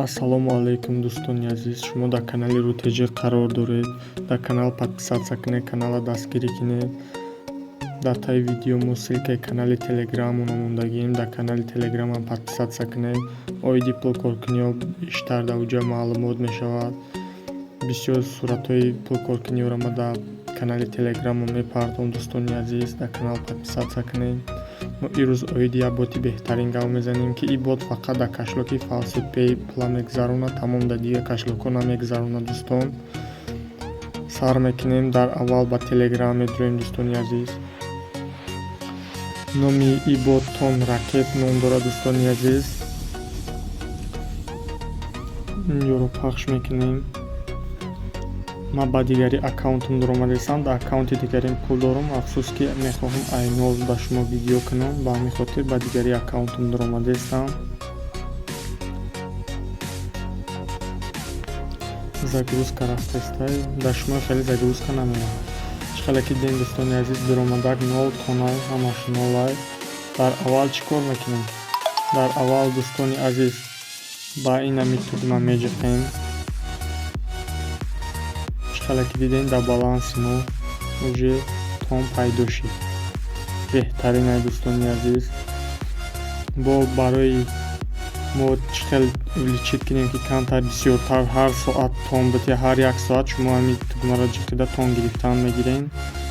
Ассалому алайкум дӯстони азиз, шумо дар канали Рутежи қарор доред. Дар канал подписатсия кунед, канала дастгирӣ кунед. Дар таи видео мо ссилкаи канали телеграммона мондагием. Дар канали телеграммам подписатсия кунед. Оиди пулкоркуниҳо биштар дар уҷа маълумот мешавад. Бисёр суратҳои пулкоркуниҳоро ма дар канали телеграммам мепартовам. Дӯстони азиз, дар канал подписатсия кунед. мо ирӯз оиди як боти беҳтарин гап мезанем ки ин бот фақат дар кашлоки FalsePay пула мегузаронад, тамом дар дигар кашлокҳо намегузаронад. Дӯстон, сар мекунем. Дар аввал ба Telegram медурем. Дӯстони азиз, номи ин бот Tom Racket ном дорад. Дӯстони азиз, инҷоро пахш мекунем. ман ба дигари аккаунтам дуромадесам, дар аккаунти дигарим пул дорам. афсус ки мехоҳам айнол ба шумо видео кунам, ба ҳамин хотир ба дигари аккаунтам дуромадестам. загрузка рафтестай, дар шумо хеле загрузка намеяд. чиқале ки ден дӯстони азиз, дуромадак 0 тонай, ҳамаш 0. дар аввал чӣ кор мекунем? дар аввал дӯстони азиз, ба инами тугма меҷиқем. чиқале ки дидем дар баланси мо уже том пайдо шид. беҳтарин ай дӯстони азиз, бо барои мо чӣ хел увличит кунем ки камтар бисёртар ҳар соат том битя, ҳар як соат шумо ҳамин тугмаро ҷиқида том гирифтан мегирем.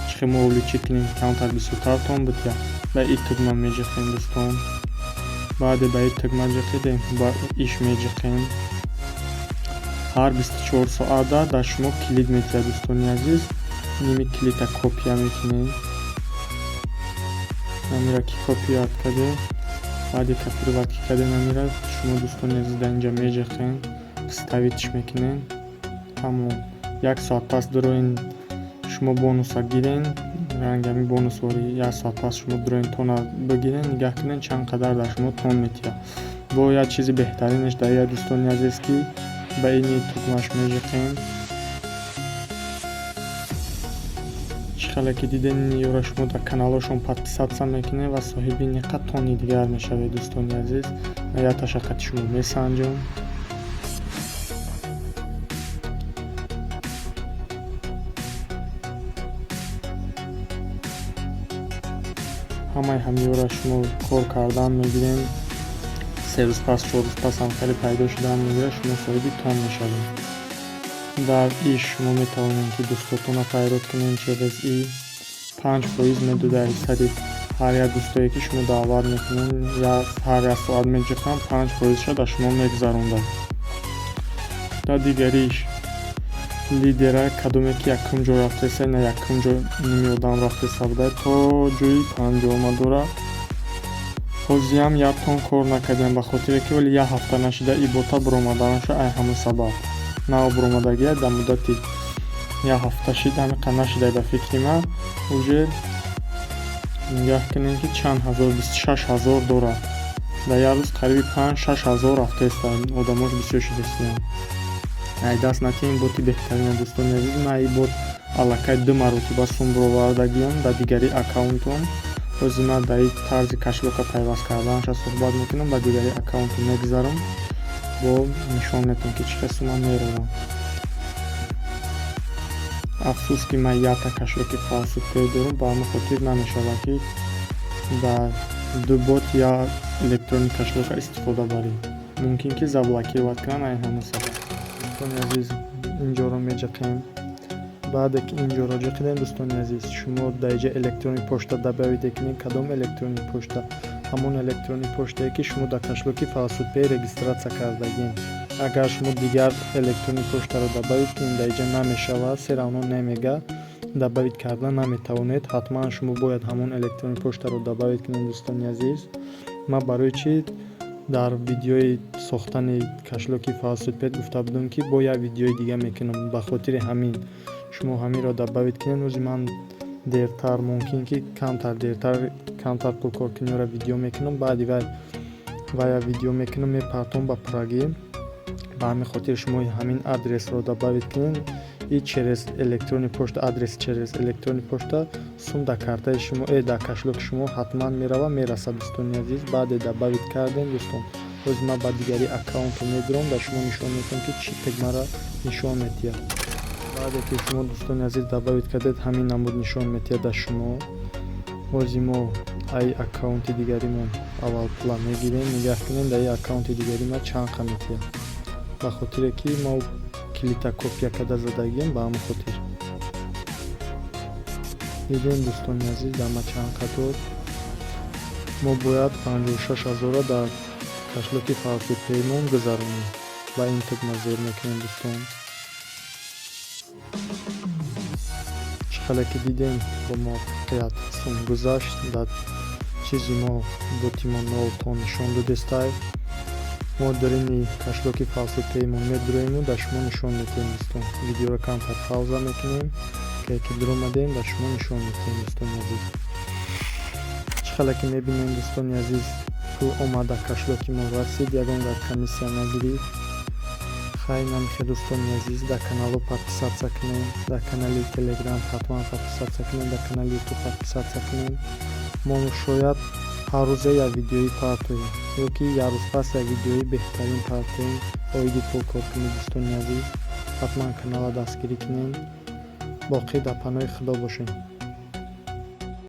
чӣ хел мо увличит кунем ки камтар бисёртар том битя, ба ин тугма меҷиқем. дӯстон, баъде ба ин тугма ҷиқидем, ба иш меҷиқем. ҳар 24 соата дар шумо килид метиҳад. дӯстони азиз, ними килида копия мекунем. намира ки копият кардем, баъди копировать ки кардем намира шумо дӯстони азиз дар инҷа меҷиқем, вставитш мекунем. тамом. як соат пас дуроин шумо бонуса гирен, рангами бонусвори як соат пас шумо дуроин тона бигирен, нигаҳ кунен чанд қадар дар шумо тон метиҳад. бо як чизи беҳтаринаш дар я дӯстони азиз ки ба ини тугмаш меҷиқем. чиқале ки диден ёра шумо дар каналошон подписатсия мекунед ва соҳиби ниқа тони дигар мешавед. дӯстони азиз, ман як ташаққати шумо месанҷом. ҳамаи ҳамёра шумо кор кардан мегирем. 3 рӯз пас 4 рӯз пас ҳамхари пайдо шудан мегирад, шумо соҳиби тон мешавед. дар иш шумо метавонед ки дӯстотона пайрод кунед через и 5% медода ҳисади ҳар як дӯстое ки шумо даъват мекунед, ҳар як соат меҷиқам 5%ша дар шумо мегузаронад. дар дигари иш лидера кадоме ки якум ҷо рафтеса, на якум ҷо ними одам рафтеса буда, то ҷои 50 дора. ҳозиам як тон кор накардем, ба хотире ки оли як ҳафта нашида ин бота буромаданаша ай ҳамин сабаб. нав буромадагия дар муддати як ҳафта шид ҳамиқа нашида ба фикри ман уже нигаҳ кунем ки чанд ҳазор, 26 000 дорад. дар як рӯз қариби 5-6 000 рафтеста, одамош бисёр шидастиям. ай даст натиҳем боти беҳтарина. дӯстони азиз, ман ин бот аллакай 2 маротиба сум буровардагиам дар дигари аккаунтом. ҳозир ман дар ин тарзи кашлока пайваст карданаша суҳбат мекунам, ба дигари аккаунтом мегузарам, бо нишон метавонам ки чӣ хел сума меравам. афсус ки ман якта кашлоки FalsePay дорам, ба ҳамин хотир намешавад ки дар 2 бот я электронник кашлока истифода барем. мумкин ки заблокировать кунанд, ай ҳамин сабаб. дӯстони азиз, инҷоро меҷиқем. баъде ки инҷоро ҷиқидем, дӯстони азиз, шумо дар инҷа электронник почта дабавиде кунед. кадом электронник почта? ҳамон электронник поштае ки шумо дар кашлоки FalsePay регистратсия кардагем. агар шумо дигар электронник поштаро дабавид кунед, дар инҷа намешавад, се равно намега, дабавид карда наметавонед. ҳатман шумо бояд ҳамон электронник поштаро дабавид кунед. дӯстони азиз, ман барои чӣ дар видеои сохтани кашлоки FalsePay гуфта будам ки бо як видеои дига мекунам. ба хотири ҳамин шумо ҳаминро дабавид кунед. ӯзи ман дертар, мумкин ки камтар пулкоркуниҳоро видео мекунам, баъди вай видео мекунам, мепартом ба Праги. ба ҳамин хотир шумо ҳамин адресро дабавид кунед. и через электронник почта, адрес через электронник почта сум дар картаи шумо, дар кашлоки шумо ҳатман мерава, мерасад. дӯстони азиз, баъде дабавид кардем, дӯстон, ҳозир ман ба дигари аккаунтро медурам, дар шумо нишон метиҳам ки чӣ тегмаро нишон метиҳад. баъде ки шумо дӯстони азиз добавид кардед, ҳамин намуд нишон метиҳад дар шумо. ҳозир мо ай аккаунти дигаримон аввал пула мегирем, нигоҳ кунем дар ин аккаунти дигари ма чанқа метиҳад. ба хотире ки мо клита копия карда задагием, ба ҳамон хотир. дидем дӯстони азиз дар ма чанқа дод. мо бояд 56,000 дар кашлоки фарқи пеймон гузаронем. ба ин тегма зер мекунем дӯстон. чиқадр ки дидем бо муваффақият сум гузашт, дар чизи мо ботимо 0 то нишон додестай. мо дарини кашлоки фарқи пеймон медуроему, дар шумо нишон метиҳем дӯстон. видеоро камтар пауза мекунем, ки дуромадем дар шумо нишон метиҳем дӯстони азиз. чиқадр ки мебинем дӯстони азиз пул омада кашлоки мо расид, ягон гап комиссия нагирифт. хай намехе дӯстони азиз, дар каналҳо подписатсия кунем, дар канали телеграм ҳатман подписатсия кунем, дар канали ютуб подписатсия кунем. мо шояд ҳар рӯза як видеои партоем, ёки як рӯз пас як видеои беҳтарин партоем оиди пул коркунӣ. дӯстони азиз, ҳатман каналро дастгирӣ кунем. боқӣ дар паноҳи худо бошем.